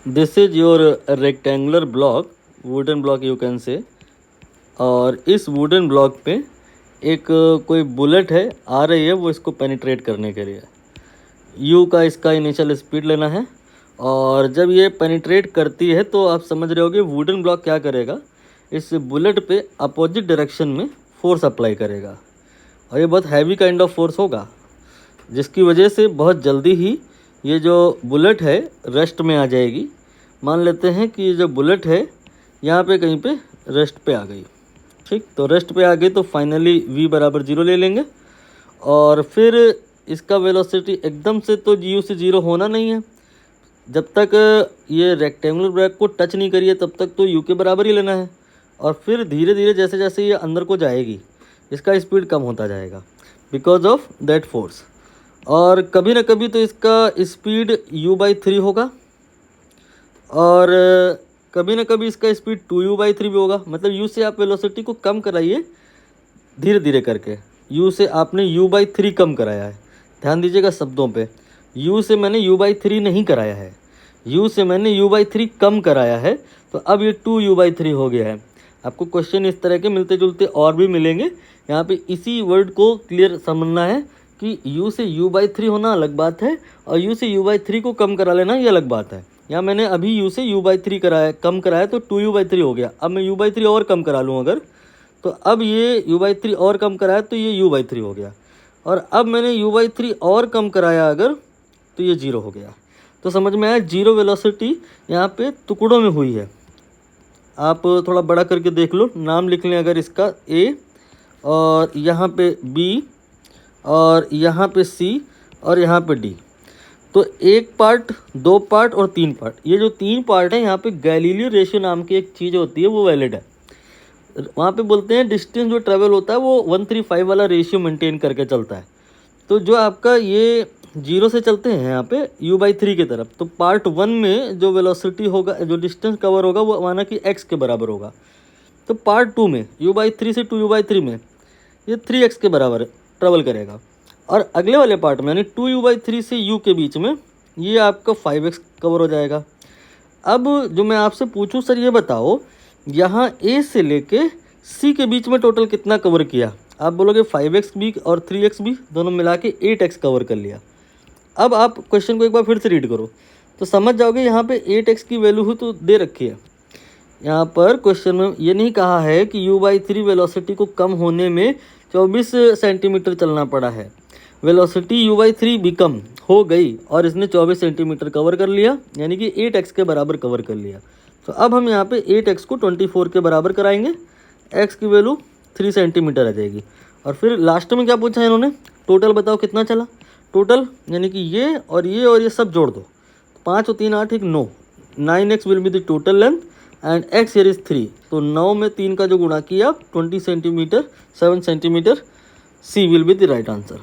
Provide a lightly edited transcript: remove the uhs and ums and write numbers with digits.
This is your rectangular block, wooden block you can say. और इस wooden block पे एक कोई बुलेट है आ रही है, वो इसको पेनिट्रेट करने के लिए। यू का इसका इनिशियल स्पीड लेना है, और जब ये पेनिट्रेट करती है तो आप समझ रहे होगे वुडन ब्लॉक क्या करेगा, इस बुलेट पे अपोजिट डायरेक्शन में फोर्स अप्लाई करेगा। और ये बहुत हैवी काइंड ऑफ फोर्स होगा, जिसकी वजह से बहुत जल्दी ही ये जो बुलेट है रेस्ट में आ जाएगी। मान लेते हैं कि ये जो बुलेट है यहाँ पे कहीं पे रेस्ट पे आ गई, ठीक। तो रेस्ट पे आ गई तो फाइनली v बराबर 0 ले लेंगे, और फिर इसका वेलोसिटी एकदम से तो u से 0 होना नहीं है। जब तक ये रेक्टेंगुलर ब्लॉक को टच नहीं करिए तब तक तो u के बराबर ही लेना है। और फिर धीरे धीरे जैसे जैसे ये अंदर को जाएगी इसका स्पीड कम होता जाएगा बिकॉज ऑफ दैट फोर्स। और कभी ना कभी तो इसका स्पीड u/3 होगा, और कभी ना कभी इसका स्पीड 2u/3 भी होगा। मतलब u से आप वेलोसिटी को कम कराइए धीरे धीरे करके, u से आपने u/3 कम कराया है। ध्यान दीजिएगा शब्दों पे, u से मैंने u/3 नहीं कराया है, u से मैंने u/3 कम कराया है, तो अब ये 2u/3 हो गया है। आपको क्वेश्चन इस तरह के मिलते जुलते और भी मिलेंगे। यहाँ पे इसी वर्ड को क्लियर समझना है कि u से u/3 होना अलग बात है, और u से u/3 को कम करा लेना ये अलग बात है। यहाँ मैंने अभी u से u/3 कराया, कम कराया तो 2u/3 हो गया। अब मैं u/3 और कम करा लूँ अगर, तो अब ये u/3 और कम कराया तो ये u/3 हो गया। और अब मैंने u/3 और कम कराया अगर, तो ये 0 हो गया। तो समझ में आया, 0 वेलोसिटी यहाँ पे टुकड़ों में हुई है। आप थोड़ा बड़ा करके देख लो, नाम लिख लें अगर इसका a, और यहाँ पे b, और यहाँ पे c, और यहाँ पे d। तो 1 पार्ट, 2 पार्ट और 3 पार्ट। ये जो 3 पार्ट है यहाँ पे गैलीलियो रेशियो नाम की एक चीज़ होती है, वो वैलिड है। वहाँ पे बोलते हैं डिस्टेंस जो ट्रेवल होता है वो 135 वाला रेशियो मेंटेन करके चलता है। तो जो आपका ये 0 से चलते हैं यहाँ पे u/3 की तरफ, तो पार्ट 1 में जो वेलोसिटी होगा, जो डिस्टेंस कवर होगा वो माना कि x के बराबर होगा। तो पार्ट 2 में u/3 से 2u/3 में ये 3x के बराबर ट्रेवल करेगा। और अगले वाले पार्ट में यानी 2u/3 से u के बीच में ये आपका 5x कवर हो जाएगा। अब जो मैं आपसे पूछूं सर ये बताओ, यहाँ a से लेके c के बीच में टोटल कितना कवर किया? आप बोलोगे 5x भी और 3x भी, दोनों मिला के 8x कवर कर लिया। अब आप क्वेश्चन को एक बार फिर से रीड करो तो समझ जाओगे, यहाँ पे 8x की वैल्यू ही तो दे रखी है। यहाँ पर क्वेश्चन में ये नहीं कहा है कि u/3 वेलोसिटी को कम होने में 24 सेंटीमीटर चलना पड़ा है। वेलोसिटी u/3 भी कम हो गई और इसने 24 सेंटीमीटर कवर कर लिया, यानी कि 8x के बराबर कवर कर लिया। तो अब हम यहाँ पे 8x को 24 के बराबर कराएंगे, x की वैल्यू 3 सेंटीमीटर आ जाएगी। और फिर लास्ट में क्या पूछा है इन्होंने, टोटल बताओ कितना चला। टोटल यानी कि ये और ये सब जोड़ दो, 5 और 3 8 1 9, 9x will be the total length and x here is 3। तो 9 में 3 का जो गुणा किया 20 centimetre, 7 centimetre, C will be the right answer.